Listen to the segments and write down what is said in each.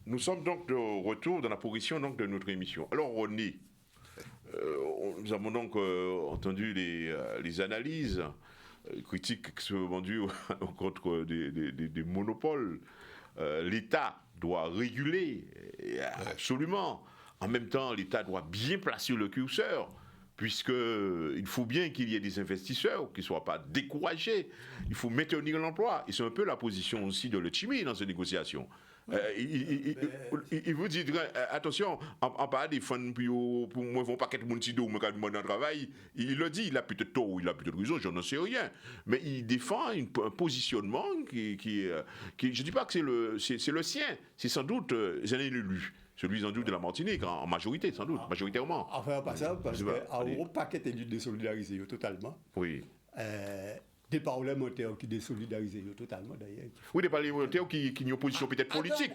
Nous sommes donc de retour dans la progression donc, de notre émission. Alors, Ronnie, nous avons donc entendu les analyses critiques qui sont vendues contre des monopoles. L'État doit réguler, absolument. En même temps, l'État doit bien placer le curseur, puisqu'il faut bien qu'il y ait des investisseurs qui ne soient pas découragés. Il faut maintenir l'emploi. Et c'est un peu la position aussi de Letchimy dans ces négociations. Il vous dit, attention, en pas défendre pour moi, ils vont pas qu'être mon petit dos, mais dans le travail, il le dit, il a peut-être tort, il a peut-être raison, je n'en sais rien. Mais il défend un positionnement qui je ne dis pas que c'est le sien, c'est sans doute un élu. Celui sans doute de la Martinique, en majorité, sans doute, majoritairement. Enfin, pas ça, parce qu'en gros, paquet est désolidarisé totalement. Oui. Des parlementaires qui désolidarisent totalement d'ailleurs. Oui, des parlementaires qui ont une position peut-être politique.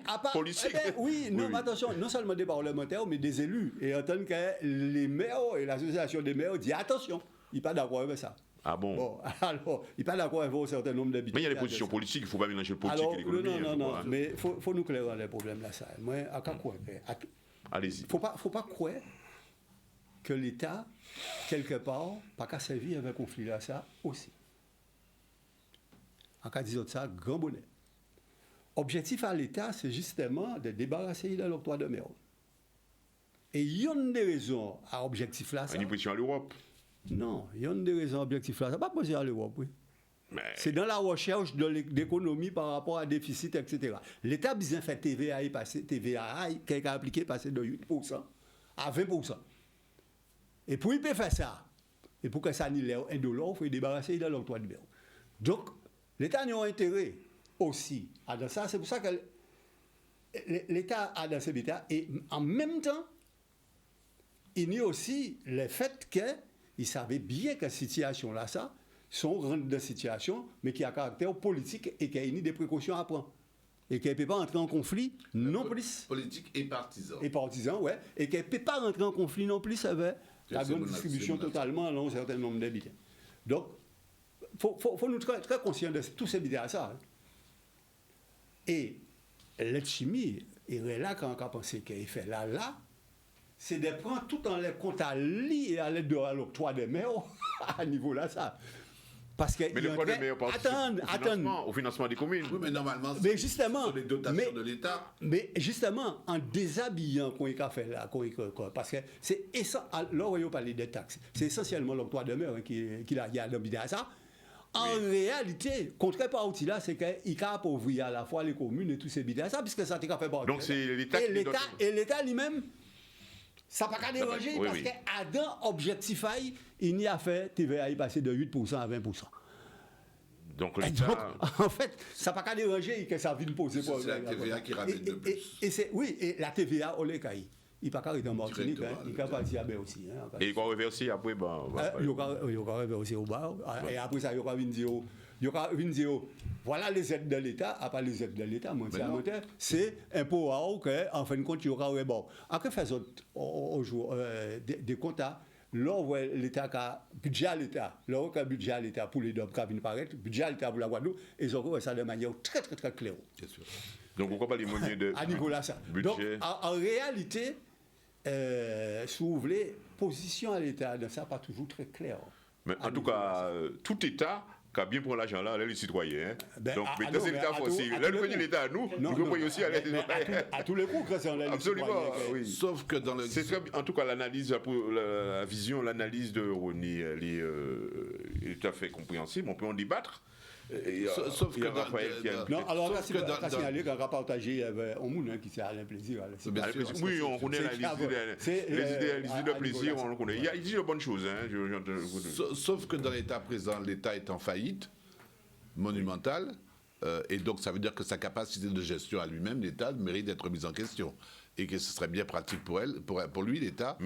Oui, non, mais attention, non seulement des parlementaires, mais des élus. Et en tant que les maires et l'association des maires disent attention, ils ne sont pas d'accord avec ça. Ah bon? Alors, il n'est pas d'accord avec un certain nombre d'habitants. Mais il y a des positions politiques, il ne faut pas mélanger le politique et l'économie. Non, mais il faut nous clairer les problèmes là. Ça. Moi, à quoi allez-y. Il ne faut pas croire que l'État, quelque part, pas qu'à servir avec un conflit là, ça aussi. En cas de ça, grand bonnet. Objectif à l'État, c'est justement de débarrasser de l'octroi de mer. Et il y a une des raisons à objectif là. Une position à l'Europe. Non, il y a une des raisons à objectif là. Ça n'est pas posé à l'Europe, oui. Mais... c'est dans la recherche de l'économie par rapport à déficit, etc. L'État a besoin de faire TVA, qui a appliqué, passer de 8% à 20%. Et pour y faire ça, et pour que ça n'y ait un dollar, il faut débarrasser de l'octroi de mer. Donc, l'État a un intérêt aussi à dans ça. C'est pour ça que l'État a dans ce but-là. Et en même temps, il y a aussi le fait qu'il savait bien que cette situation-là, ça, sont grandes de situation, mais qui a un caractère politique et qui a des précautions à prendre. Et qui ne peut pas entrer en conflit non plus. Politique et partisan. Et partisan, ouais. Et qui ne peut pas rentrer en conflit non plus avec la grande distribution totalement dans un certain nombre d'habitants. Donc, faut nous être très conscients de tous ces bidets à ça. Hein. Et Letchimy, il est là quand on a pensé qu'il fait là, c'est de prendre tout en les comptes à lui et à l'aide de l'octroi des mers à niveau là, ça. Parce que mais l'octroi des mers au financement des communes. Oui, mais normalement, c'est sur les dotations de l'État. Mais justement, en déshabillant qu'on a fait là, parce que c'est essentiellement, là où on parle des taxes, c'est essentiellement l'octroi des mers qui a dans bidé à ça. En réalité, contraire par outil là, c'est qu'il a appauvri à la fois les communes et tous ces bidets, ça, puisque ça a fait partie. Donc c'est l'État et l'État lui-même, ça n'a pas qu'à déranger, parce qu'Adam, objectif, il n'y a fait TVA passer de 8% à 20%. Donc, en fait, ça n'a pas qu'à déranger que ça vienne poser problème. C'est la TVA qui ramène de plus. Et la TVA, on les caille. Il n'y a pas qu'à rester en Martinique, il peut partir à Bé aussi. Et il va reverser après, il va reverser au bar. Et après ça, il va venir dire, voilà les aides de l'État, à part les aides de l'État, c'est un peu en fin de compte, il y aura un bon. Après, faisons des comptes, là où l'État a budget à l'État, là où il y a budget à l'État pour les DOM qui viennent paraître, budget à l'État pour la Guadeloupe, et ils auront ça de manière très, très, très claire. Bien sûr. Donc, pourquoi pas les moyens de. À niveau là, ça. Budget. Donc, en réalité, si vous voulez, position à l'État, ça n'est pas toujours très clair. Mais en tout cas, tout État qui a bien pour l'argent là, les citoyens. Donc, mais dans l'État aussi. Là, le l'État à nous, nous pouvons aussi aller à tous les coups, c'est en absolument, oui. Sauf que dans le. C'est très, en tout cas, l'analyse, la vision, l'analyse de Ronnie, elle est tout à fait compréhensible. On peut en débattre. Sauf que dans... Non, alors là, c'est pas signalé qu'un partagé avec un monde qui s'est à plaisir. Oui, on connaît les idées de plaisir, on le connaît. Il dit de bonnes choses. Sauf que dans l'état présent, l'État est en faillite monumentale, et donc ça veut dire que sa capacité de gestion à lui-même, l'État, mérite d'être mise en question. Et que ce serait bien pratique pour lui, l'État,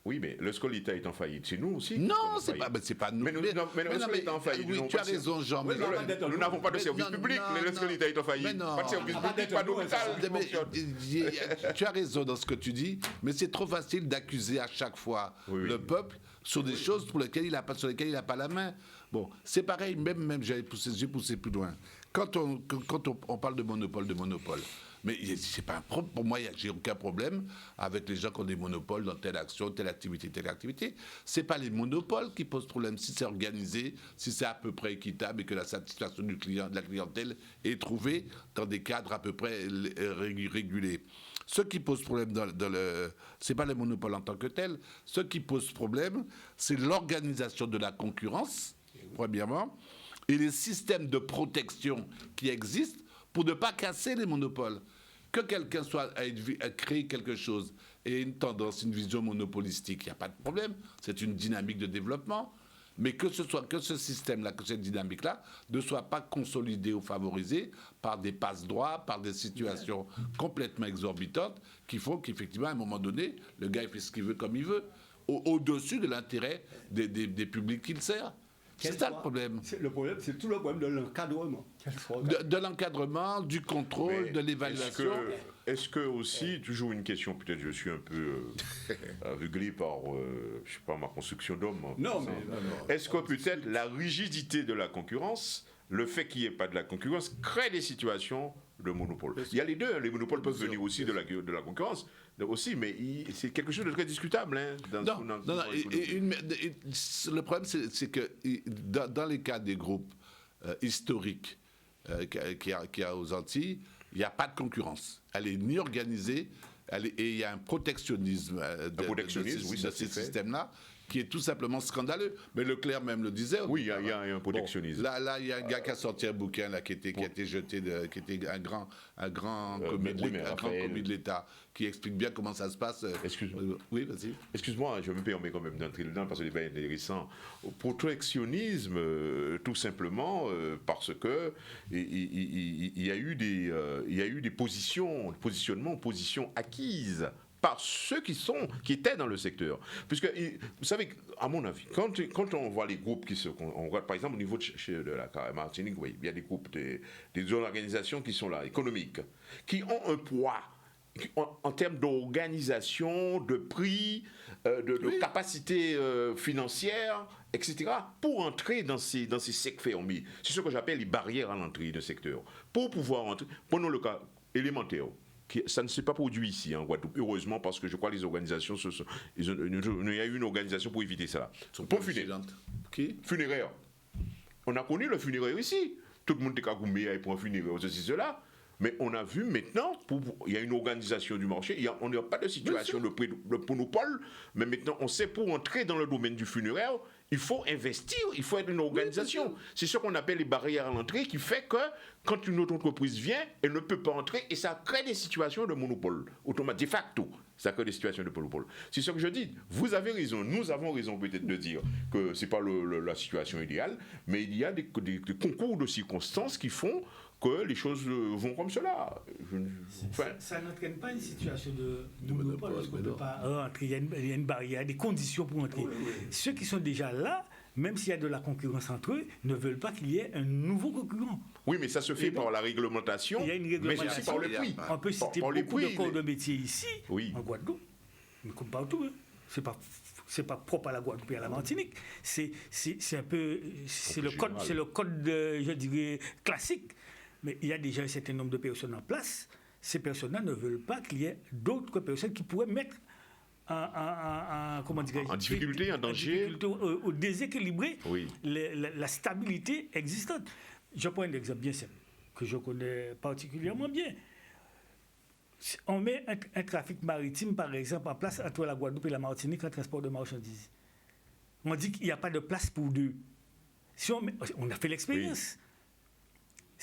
Oui, mais lorsque l'État est en faillite, c'est nous aussi. Non, c'est pas nous. Mais lorsque l'État est en faillite, oui, tu as raison, Jean. Nous n'avons pas de service public, mais lorsque l'État est en faillite, pas de service public, pas d'hôpital. Tu as raison dans ce que tu dis, mais c'est trop facile d'accuser à chaque fois le peuple sur des choses sur lesquelles il n'a pas la main. Bon, c'est pareil, même j'ai poussé plus loin. Quand on parle de monopole, mais c'est pas un problème. Pour moi, j'ai aucun problème avec les gens qui ont des monopoles dans telle action, telle activité. C'est pas les monopoles qui posent problème. Si c'est organisé, si c'est à peu près équitable et que la satisfaction de la clientèle est trouvée dans des cadres à peu près régulés. Ce qui pose problème c'est pas les monopoles en tant que tel. Ce qui pose problème, c'est l'organisation de la concurrence, premièrement, et les systèmes de protection qui existent pour ne pas casser les monopoles. Que quelqu'un a créé quelque chose et une tendance, une vision monopolistique, il n'y a pas de problème. C'est une dynamique de développement. Mais que ce système-là, que cette dynamique-là ne soit pas consolidée ou favorisée par des passe-droits, par des situations complètement exorbitantes qui font qu'effectivement, à un moment donné, le gars il fait ce qu'il veut comme il veut, au-dessus de l'intérêt des publics qu'il sert. C'est ça le problème. C'est tout le problème de l'encadrement. De l'encadrement, du contrôle, de l'évaluation. Est-ce que aussi, toujours une question, peut-être je suis un peu aveuglé par, je sais pas, ma construction d'homme. Non. Est-ce que peut-être la rigidité de la concurrence, le fait qu'il n'y ait pas de la concurrence, crée des situations de monopole? Il y a les deux, les monopoles peuvent venir aussi de la concurrence, aussi, mais c'est quelque chose de très discutable. Le problème, c'est que dans les cas des groupes historiques qu'il y a aux Antilles, il n'y a pas de concurrence. Elle n'est ni organisée, et il y a un protectionnisme de ces systèmes-là qui est tout simplement scandaleux. Mais Leclerc même le disait. Oui, il y a un protectionnisme. Là, il y a un gars qui a sorti un bouquin là, qui a été jeté, qui était un grand commis de l'État, qui explique bien comment ça se passe. Excuse-moi. Oui, vas-y. Excuse-moi, je me permets quand même d'entrer dedans parce que c'est pas intéressant. Protectionnisme, tout simplement parce que il y a eu des positions acquises par ceux qui étaient dans le secteur. Puisque, vous savez, à mon avis, quand on voit les groupes on voit par exemple au niveau de la Martinique, oui, il y a des groupes, des organisations qui sont là, économiques, qui ont un poids en termes d'organisation, de prix, de capacité financière, etc., pour entrer dans ces secteurs. C'est ce que j'appelle les barrières à l'entrée de secteur. Pour pouvoir entrer, prenons le cas élémentaire. Ça ne s'est pas produit ici en Guadeloupe, heureusement, parce que je crois que les organisations, il y a eu une organisation pour éviter ça. Pour funéraire. On a connu le funéraire ici. Tout le monde était cagoumé pour un funéraire, cela. Mais on a vu maintenant, il y a une organisation du marché, on n'a pas de situation de monopole, mais maintenant on sait pour entrer dans le domaine du funéraire, il faut investir, il faut être une organisation. C'est ce qu'on appelle les barrières à l'entrée qui fait que quand une autre entreprise vient, elle ne peut pas entrer et ça crée des situations de monopole, automatiquement, de facto. Ça crée des situations de monopole. C'est ce que je dis. Vous avez raison, nous avons raison peut-être de dire que ce n'est pas la situation idéale, mais il y a des concours de circonstances qui font que les choses vont comme cela. Ça n'entraîne pas une situation de monopole, parce qu'on ne peut pas rentrer, il y a une barrière, des conditions pour entrer. Ceux qui sont déjà là, même s'il y a de la concurrence entre eux, ne veulent pas qu'il y ait un nouveau concurrent. Oui, mais ça se fait par la réglementation, il y a une réglementation, mais aussi par le prix. On peut citer beaucoup de corps de métier ici, en Guadeloupe, mais comme partout. C'est pas propre à la Guadeloupe et à la Martinique. C'est un peu... C'est le code, je dirais, classique. Mais il y a déjà un certain nombre de personnes en place. Ces personnes-là ne veulent pas qu'il y ait d'autres personnes qui pourraient mettre en difficulté, en danger, ou déséquilibrer la stabilité existante. Je prends un exemple bien simple, que je connais particulièrement bien. On met un trafic maritime, par exemple, en place entre la Guadeloupe et la Martinique en transport de marchandises. On dit qu'il n'y a pas de place pour deux. Si on a fait l'expérience.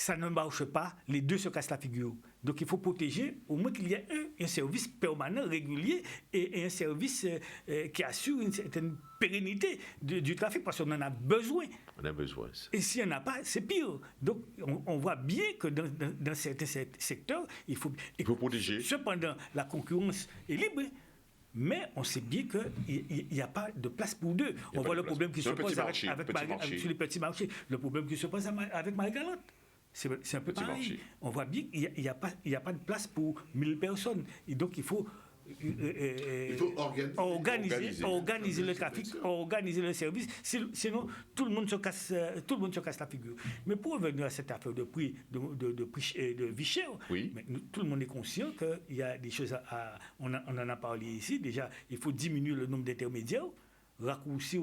Ça ne marche pas, les deux se cassent la figure. Donc il faut protéger, au moins qu'il y ait un service permanent, régulier, et un service qui assure une certaine pérennité du trafic, parce qu'on en a besoin. On a besoin. Et s'il n'y en a pas, c'est pire. Donc on voit bien que dans certains secteurs, il faut protéger. Cependant, la concurrence est libre. Mais on sait bien qu'il n'y a pas de place pour deux. On voit le problème qui se pose sur les petits marchés. Le problème qui se pose avec Marie-Galante. C'est un peu pareil. On voit bien qu'il n'y a pas de place pour 1000 personnes. Et donc, il faut organiser le trafic, organiser le service. Sinon, tout le monde se casse la figure. Mais pour revenir à cette affaire de prix, de vie chère, mais tout le monde est conscient qu'il y a des choses on en a parlé ici. Déjà, il faut diminuer le nombre d'intermédiaires, raccourcir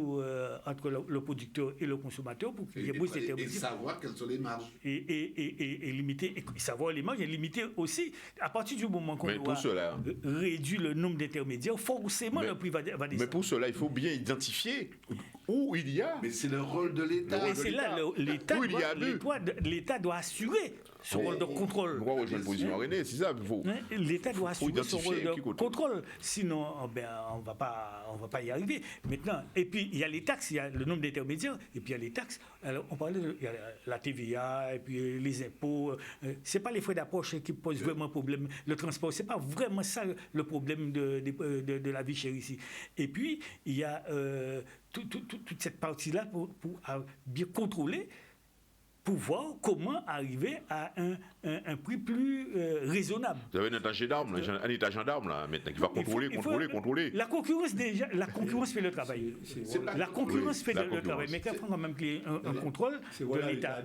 entre le producteur et le consommateur pour qu'il y ait moins d'intermédiaires. Et savoir quelles sont les marges. Et limiter, et savoir les marges et limiter aussi. À partir du moment qu'on réduit le nombre d'intermédiaires, forcément le prix va descendre. Mais pour cela, il faut bien identifier où il y a. Mais c'est le rôle de l'État. Et c'est là l'État doit assurer son rôle de contrôle. Moi, je position René, c'est ça. L'État doit assurer son rôle de contrôle. Sinon, on va pas y arriver. Maintenant, et puis il y a les taxes, il y a le nombre d'intermédiaires, et puis il y a les taxes. Alors, on parlait de la TVA, et puis les impôts. C'est pas les frais d'approche qui posent vraiment problème. Le transport, c'est pas vraiment ça le problème de la vie chère ici. Et puis il y a toute cette partie-là pour bien contrôler, pour voir comment arriver à un prix plus raisonnable. Vous avez un état gendarme là, maintenant, qui va contrôler. La concurrence fait le travail. La concurrence fait le travail. Mais quand même qu'il y ait un contrôle de l'État.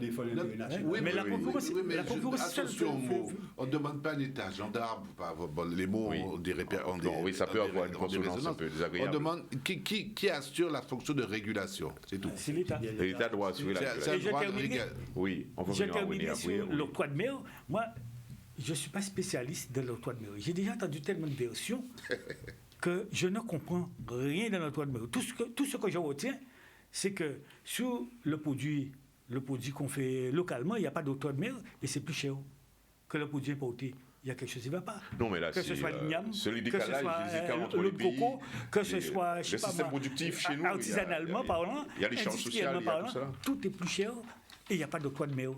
Mais la concurrence... Attention, on ne demande pas un état gendarme. Les mots, on dirait... Oui, ça peut avoir une consonance un peu désagréable. On demande qui assure la fonction de régulation. C'est tout. C'est l'État. L'État doit assurer la régulation. Oui, on va terminer sur l'octroi de mer. Moi, je ne suis pas spécialiste de l'octroi de mer. J'ai déjà entendu tellement de versions que je ne comprends rien de l'octroi de mer. Tout ce que je retiens, c'est que sur le produit qu'on fait localement, il n'y a pas d'octroi de mer et c'est plus cher que le produit importé. Il y a quelque chose qui ne va pas. Non, mais là, que ce soit l'igname, que ce soit le coco, que ce soit, je sais pas moi, chez nous, artisanalement parlant, il y a les charges sociales, il y a tout ça. Tout est plus cher et il n'y a pas d'octroi de mer.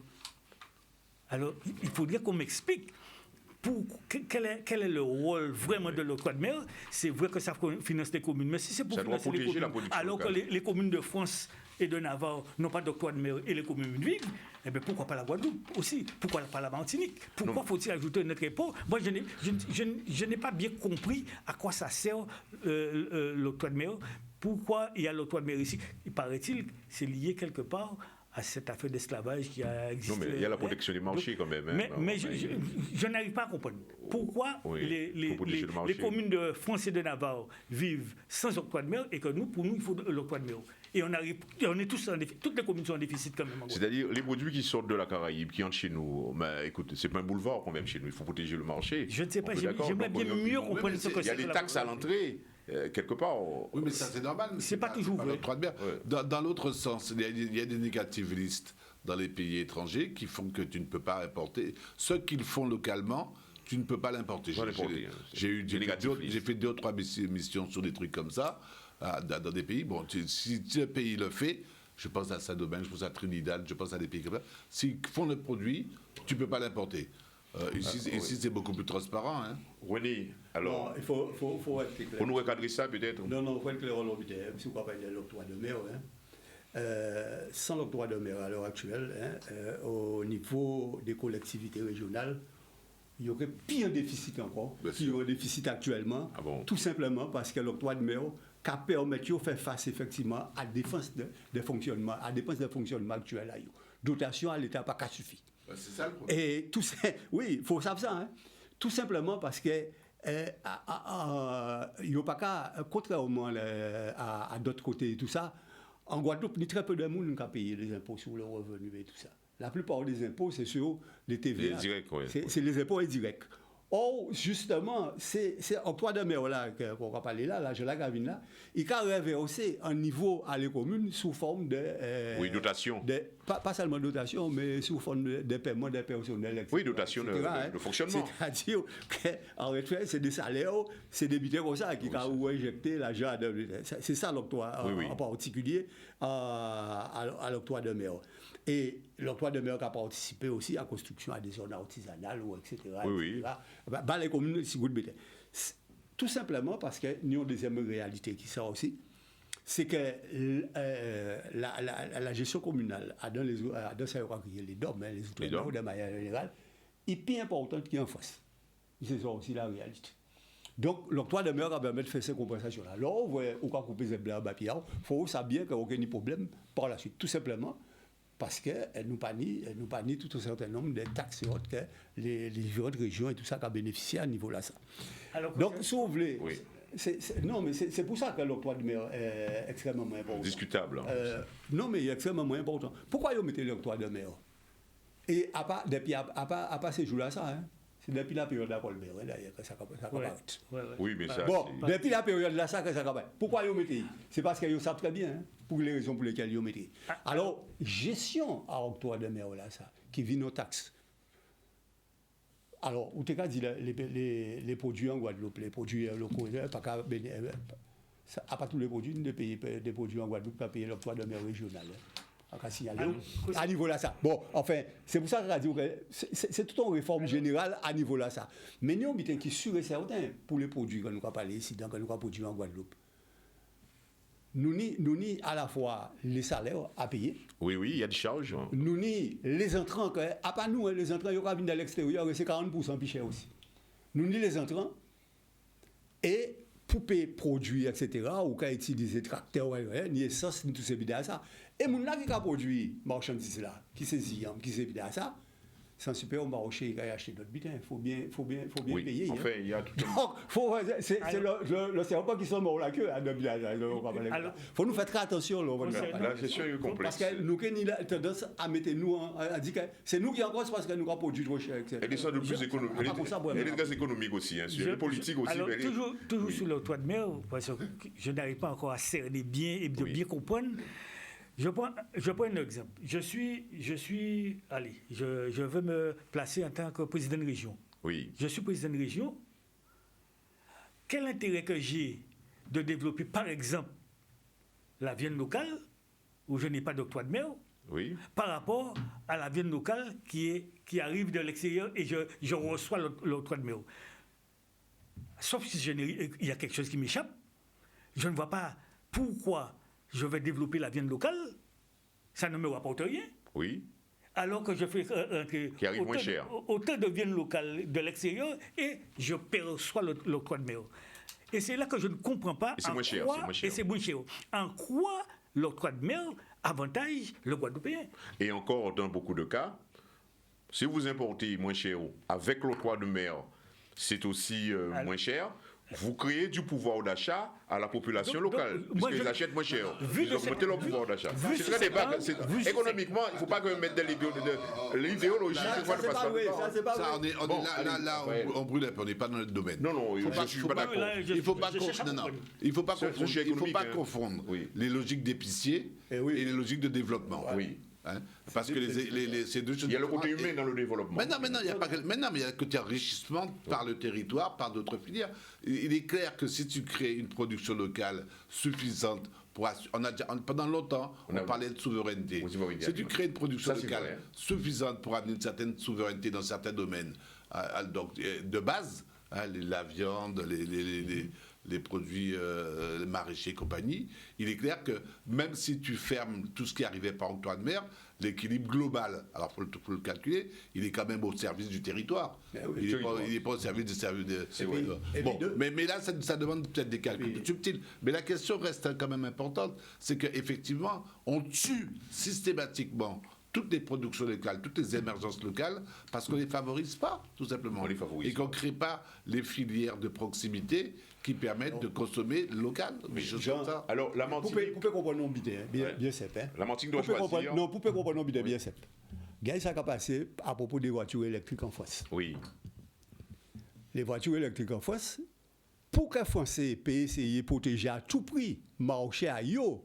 Alors, il faudrait qu'on m'explique quel est le rôle vraiment de l'octroi de mer. C'est vrai que ça finance les communes, mais si c'est pour financer les communes, alors que les communes de France et de Navarre n'ont pas d'octroi de mer et les communes vivent, eh bien pourquoi pas la Guadeloupe aussi? Pourquoi pas la Martinique? Pourquoi faut-il ajouter notre impôt? Moi, je n'ai pas bien compris à quoi ça sert l'octroi de mer. Pourquoi il y a l'octroi de mer ici? Il paraît-il que c'est lié quelque part à cette affaire d'esclavage qui a existé. Non, mais il y a la protection des marchés quand même. Mais je n'arrive pas à comprendre pourquoi les communes de France et de Navarre vivent sans octroi de mer et que pour nous, il faut l'octroi de mer. Et on est tous en déficit. Toutes les communes sont en déficit quand même. C'est-à-dire, les produits qui sortent de la Caraïbe, qui entrent chez nous, mais écoute, c'est pas un boulevard quand même chez nous, il faut protéger le marché. Je ne sais pas, j'aimerais bien mieux comprendre ce que c'est. Il y a des taxes à l'entrée. Quelque part. Oui, mais ça c'est normal. C'est pas toujours vrai. Dans l'autre sens, il y a des negativistes dans les pays étrangers qui font que tu ne peux pas importer. Ce qu'ils font localement, tu ne peux pas l'importer. J'ai fait 2 ou 3 missions sur des trucs comme ça, dans des pays. Bon, si un pays le fait, je pense à Saint-Domingue, je pense à Trinidad, je pense à des pays comme ça, s'ils font le produit, tu ne peux pas l'importer. Ici c'est beaucoup plus transparent. Hein. René, alors. Non, il faut être clair. Pour nous recadrer ça, peut-être. Non, il faut être clair en l'objet. Si vous parlez de l'octroi de mer, sans l'octroi de mer à l'heure actuelle, au niveau des collectivités régionales, il y aurait pire déficit encore, qu'il y a un déficit actuellement, tout simplement parce que l'octroi de mer qui permet de faire face effectivement à la dépense de fonctionnement, actuelles. Dotation à l'État pas qu'à suffire. C'est ça le problème. Et tout ça, oui, il faut savoir ça. Hein. Tout simplement parce que il n'y a pas qu'à, contrairement à d'autres côtés et tout ça, en Guadeloupe, il y a très peu de monde qui a payé les impôts sur le revenu et tout ça. La plupart des impôts, c'est sur les TVA. C'est les impôts indirects. Or, justement, c'est octroi de mer là, qu'on va parler là, je la gravine là, il a reversé un niveau à les communes sous forme de... dotation. Pas seulement dotation, mais sous forme de paiement des personnels, etc. Oui, dotation de fonctionnement. C'est-à-dire qu'en réalité, c'est des salaires, c'est des budgets comme ça qui ont injecté l'argent. C'est ça l'octroi en particulier à l'octroi de mer. Et l'octroi de mer a participé aussi à la construction à des zones artisanales, etc. Oui. Les communes, si vous le mettez. Tout simplement parce que nous avons une deuxième réalité qui sort aussi, c'est que la gestion communale, dans ça, les DOM, les outre-mer, de manière générale, est plus importante qu'en face. C'est ça aussi la réalité. Donc, l'octroi de mer va permettre de faire ces compensations-là. Alors, on va couper les blancs à il faut savoir bien qu'il n'y a aucun problème par la suite. Tout simplement parce qu'elle nous panie tout un certain nombre de taxes et autres que les différentes régions et tout ça qui a bénéficié à niveau là. Ça. Alors, donc, si vous voulez, non, mais c'est pour ça que l'octroi de mer est extrêmement important. Discutable. Non, mais il est extrêmement important. Pourquoi ils mettez l'octroi de mer? Et à part ces jours-là, ça, hein? C'est depuis la période de la Colbert, d'ailleurs, que ça apparaît. Oui, mais ça. Bon, depuis la période là, ça, que ça apparaît. Pourquoi ils mettez? C'est parce qu'ils savent très bien, hein, pour les raisons pour lesquelles ils mettez. Alors, gestion à octroi de mer, là, ça, qui vit nos taxes. Alors, vous t'avez dit les produits en Guadeloupe, les produits locaux, pas tous les produits, des produits en Guadeloupe, pas payer l'octroi de mer régional. À niveau là, ça. Bon, enfin, c'est pour ça que c'est toute une réforme générale à niveau là, ça. Mais nous, on qui est sûr et certain pour les produits que nous avons parlé ici, que nous avons produits en Guadeloupe. Nous ni à la fois les salaires à payer. Oui, il y a des charges. Nous ni les entrants, à part nous, les entrants, ils viennent de l'extérieur, c'est 40% plus cher aussi. Nous ni les entrants et pour payer produits, etc., ou qu'à utiliser tracteurs, ni essence, ni tout ces bidons à ça. Et mon qui a produit marchandises là, qui saisit, qui s'est bidon à ça, sans super au marché, il a acheté d'autres bidons. Il faut bien payer. Enfin, il y a tout. Donc, c'est le serpent qui sont morts la queue à notre village. Il faut nous faire très attention. La gestion est complexe. Parce que nous avons tendance à mettre nous, à dire que c'est nous qui en cause parce que nous avons produit trop cher. Elle est sans doute plus économique. Elle est très économique aussi, hein, sur les politiques aussi. Alors, toujours sur le toit de mer, parce que je n'arrive pas encore à cerner bien et de bien comprendre. Je prends un exemple. Allez, je veux me placer en tant que président de région. Oui. Je suis président de région. Quel intérêt que j'ai de développer, par exemple, la viande locale, où je n'ai pas d'octroi de mer, par rapport à la viande locale qui arrive de l'extérieur et je reçois l'octroi de mer. Sauf si il y a quelque chose qui m'échappe, je ne vois pas pourquoi je vais développer la viande locale, ça ne me rapporte rien. Oui. Alors que je fais qui arrive moins cher. Autant de viande locale de l'extérieur et je perçois l'octroi de mer. Et c'est là que je ne comprends pas. Et c'est moins cher. Et c'est moins cher. En quoi l'octroi de mer avantage le Guadeloupéen? Et encore, dans beaucoup de cas, si vous importez moins cher avec l'octroi de mer, c'est aussi moins cher. Vous créez du pouvoir d'achat à la population locale, puisqu'ils achètent moins cher. Ils augmentent leur pouvoir d'achat. C'est très débat. Économiquement, il ne faut pas que mettre de l'idéologie. On brûle, on n'est pas dans notre domaine. Non, je ne suis pas d'accord. Il ne faut pas confondre les logiques d'épicier et les logiques de développement. Oui. Hein? Parce que ces deux choses. Il y a le côté humain dans le développement. Maintenant, il y a le côté enrichissement par le territoire, par d'autres filières. Il est clair que si tu crées une production locale suffisante, pendant longtemps, on parlait de souveraineté. Si tu crées une production locale suffisante pour amener une certaine souveraineté dans certains domaines, donc de base, la viande, les produits maraîchers et compagnie, il est clair que même si tu fermes tout ce qui arrivait par octroi de mer, l'équilibre global, alors il faut le calculer, il est quand même au service du territoire. Il n'est pas au service du service de... Bon, mais là, ça demande peut-être des calculs subtils. Mais la question reste quand même importante, c'est qu'effectivement, on tue systématiquement toutes les productions locales, toutes les émergences locales, parce qu'on ne les favorise pas, tout simplement. Et qu'on ne crée pas les filières de proximité qui permettent de consommer local. Alors, la Martinique... Vous pouvez comprendre non bien simple. La Martinique doit choisir... Non, vous pouvez comprendre non bien simple. Gagne ça a passé à propos des voitures électriques en France. Oui. Les voitures électriques en France, pour qu'un Français puisse essayer de protéger à tout prix, marché à yo,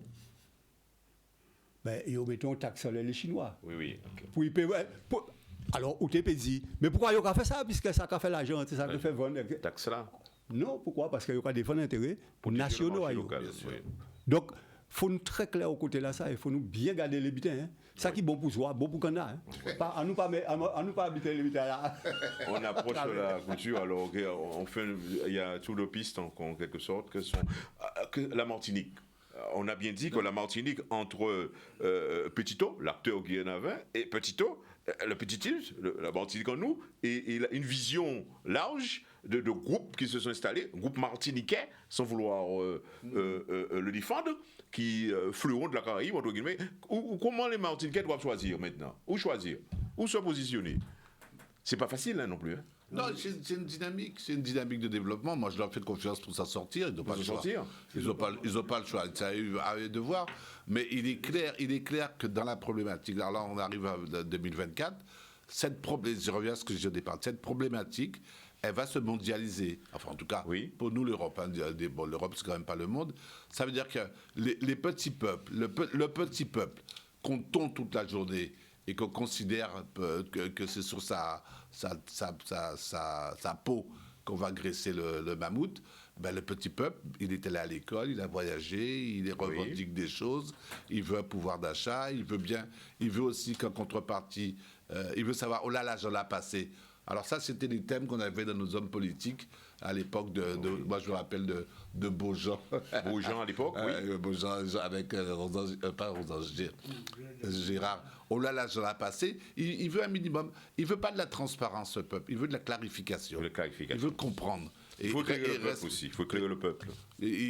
ils mettent une taxe sur les Chinois. Oui. Okay. Alors, où tu peux dire, mais pourquoi ils ont fait ça, puisque ça a fait l'argent, c'est ça qui fait vendre. Taxe là. Non, pourquoi? Parce qu'ils ont défendu l'intérêt nationaux. Donc, il faut nous très clair au côté là, ça, il faut nous bien garder les butins. Hein. Ça qui est bon pour soi, bon pour Canada. À nous pas habiter les là. On approche la couture, alors il y a tout de pistes en quelque sorte que la Martinique. On a bien dit que la Martinique, entre Petito, l'acteur qui en avait, et Petito, le petit île, la Martinique en nous, et une vision large de groupes qui se sont installés, groupes martiniquais, sans vouloir le défendre, qui fleuront de la Caraïbe, entre guillemets. Comment les Martiniquais doivent choisir maintenant? Où choisir? Où se positionner? C'est pas facile non plus. Hein. Non, c'est une dynamique de développement. Moi, je leur fais confiance pour s'en sortir. Ils n'ont pas le choix. Ils n'ont pas le choix. Ça a eu de voir. Mais il est clair que dans la problématique, alors là, on arrive à 2024, je reviens à ce que j'ai dit au départ, cette problématique, elle va se mondialiser. Enfin, en tout cas, pour nous, l'Europe. Hein, l'Europe, c'est quand même pas le monde. Ça veut dire que les petits peuples, le petit peuple, qu'on tombe toute la journée et qu'on considère que c'est sur sa peau qu'on va graisser le mammouth, ben le petit peuple, il est allé à l'école, il a voyagé, il revendique des choses, il veut un pouvoir d'achat, il veut aussi qu'en contrepartie, il veut savoir, oh là là, j'en ai passé. Alors ça, c'était les thèmes qu'on avait dans nos hommes politiques à l'époque moi je me rappelle de Beaujean. Beaujean à l'époque, oui. Beaujean avec Gérard. Oh là là, j'en ai passé. Il veut un minimum. Il veut pas de la transparence, ce peuple. Il veut de la clarification. Il veut comprendre. Il faut éclairer le peuple aussi. Il faut éclairer le peuple.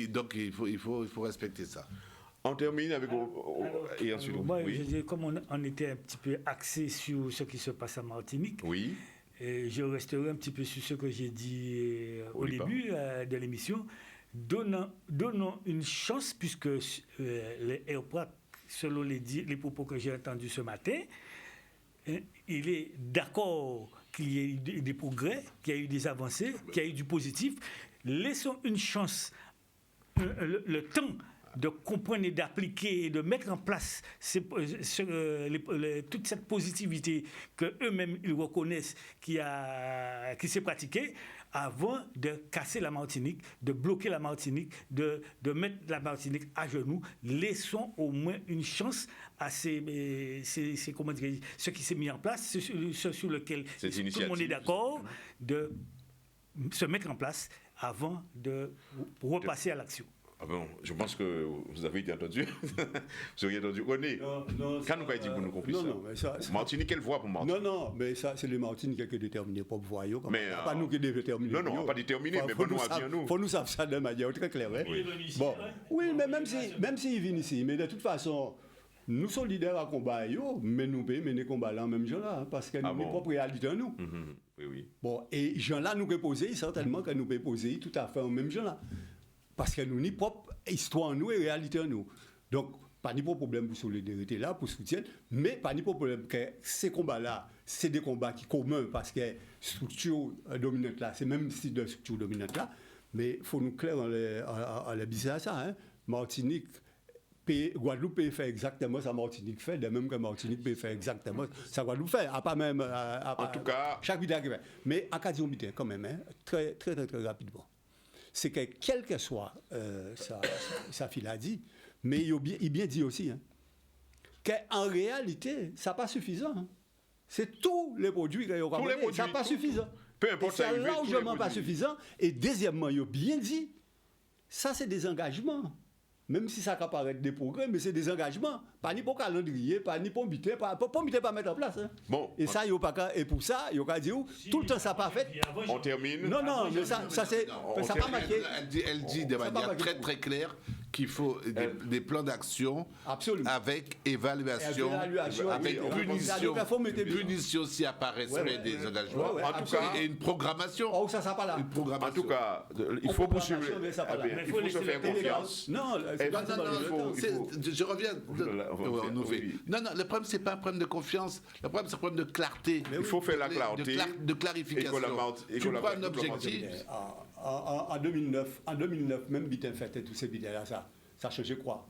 Donc il faut respecter ça. On termine avec... et ensuite, moi, je dis, comme on était un petit peu axé sur ce qui se passe à Martinique, et je resterai un petit peu sur ce que j'ai dit au début de l'émission. Donnons une chance, puisque les airports, selon les propos que j'ai entendus ce matin, il est d'accord qu'il y ait eu des progrès, qu'il y ait eu des avancées, qu'il y ait eu du positif. Laissons une chance, le temps de comprendre et d'appliquer et de mettre en place toute cette positivité qu'eux-mêmes ils reconnaissent qui s'est pratiquée avant de casser la Martinique, de bloquer la Martinique, de mettre la Martinique à genoux. Laissons au moins une chance à ce qui s'est mis en place, ce sur lequel tout le monde est d'accord, de se mettre en place avant de repasser à l'action. Ah bon, je pense que vous avez été entendu. Vous auriez entendu. René, quand nous avons dit pour nous comprendre ça. Martinique, quelle voix pour Martinique? Non, mais ça, c'est les Martiniques qui déterminent pour voir. Mais pas nous qui déterminons. Non, pas déterminer, mais pour nous avions nous. Il faut nous savoir ça de manière très claire. Oui, mais même s'ils viennent ici, mais de toute façon, nous sommes leaders à combat, mais nous pouvons mener combat là en même gens là, parce que nous sommes propre réalité en nous. Oui. Bon, et gens là, nous pouvons poser, certainement que nous pouvons poser tout à fait en même gens là. Parce que nous, ni propre histoire en nous et réalité en nous. Donc, pas ni problème pour solidarité là, pour soutien, mais pas ni problème que ces combats-là, c'est des combats qui sont communs parce que structure dominante là, c'est même style de structure dominante là, mais il faut nous clair en la bise à ça. Hein. Martinique, Guadeloupe peut faire exactement ça, Martinique fait, de même que Martinique peut faire exactement ça, Guadeloupe fait, à pas même. En tout cas. Chaque bitin qui fait. Mais en cas de bitin, quand même, hein, très, très, très, très rapidement. C'est que, quel que soit sa fille a dit, mais il bien dit aussi, hein, qu'en réalité, ça n'est pas suffisant. Hein. C'est tous les produits qu'il y a ramenés, ça n'est pas suffisant. Peu importe ça. C'est largement pas suffisant. Et deuxièmement, il a bien dit, ça c'est des engagements. Même si ça peut paraître des progrès, mais c'est des engagements. Pas ni pour calendrier, pas ni pour biter, pas mettre en place. Hein. Bon, et ça, et pour ça, il y a dit tout le temps ça pas fait. On termine. Non, mais ça c'est ça pas marqué. Elle dit de manière très très claire qu'il faut des plans d'action avec évaluation, avec punition s'il apparaît des engagements, en tout cas, et une programmation. Oh, ça pas là. En tout cas, il faut poursuivre. Il faut se faire confiance. Non, je reviens. Non, le problème, c'est pas un problème de confiance. Le problème, c'est un problème de clarté. Il faut faire la clarté. De clarification. Tu prends un objectif. En 2009, même Bitin fait tous ces bidets-là, ça a changé quoi?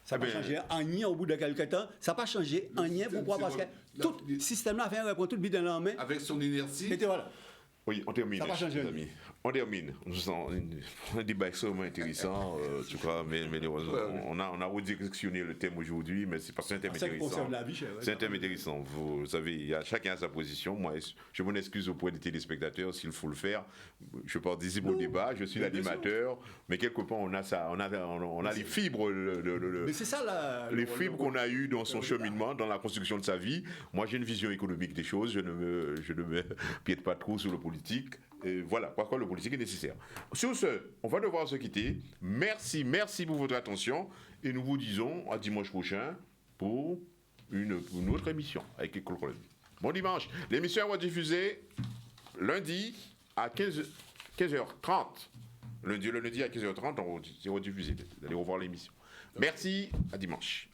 Ça n'a pas changé en rien au bout de quelques temps. Ça n'a pas changé en rien. Pourquoi? Parce que tout le système-là a fait un repos, tout le bidin en main. Avec son inertie. Et voilà. Oui, on termine. Ça n'a pas changé. On termine. Un débat extrêmement intéressant, en tout cas, mais on a redirectionné le thème aujourd'hui, mais c'est parce que c'est un thème intéressant. C'est un thème intéressant. Vous savez, chacun a sa position. Moi, je m'en excuse auprès des téléspectateurs s'il faut le faire. Je participe au débat, je suis l'animateur, mais quelque part, on a les fibres, mais c'est ça, les fibres qu'on a eues dans son cheminement, dans la construction de sa vie. Moi, j'ai une vision économique des choses. Je ne me piète pas trop sur le politique. Et voilà, pourquoi le politique est nécessaire. Sur ce, on va devoir se quitter. Merci pour votre attention. Et nous vous disons à dimanche prochain pour une autre émission avec École Colonie. Bon dimanche. L'émission va diffuser lundi à 15h30. Le lundi à 15h30, on va rediffuser. Vous allez revoir l'émission. Merci, à dimanche.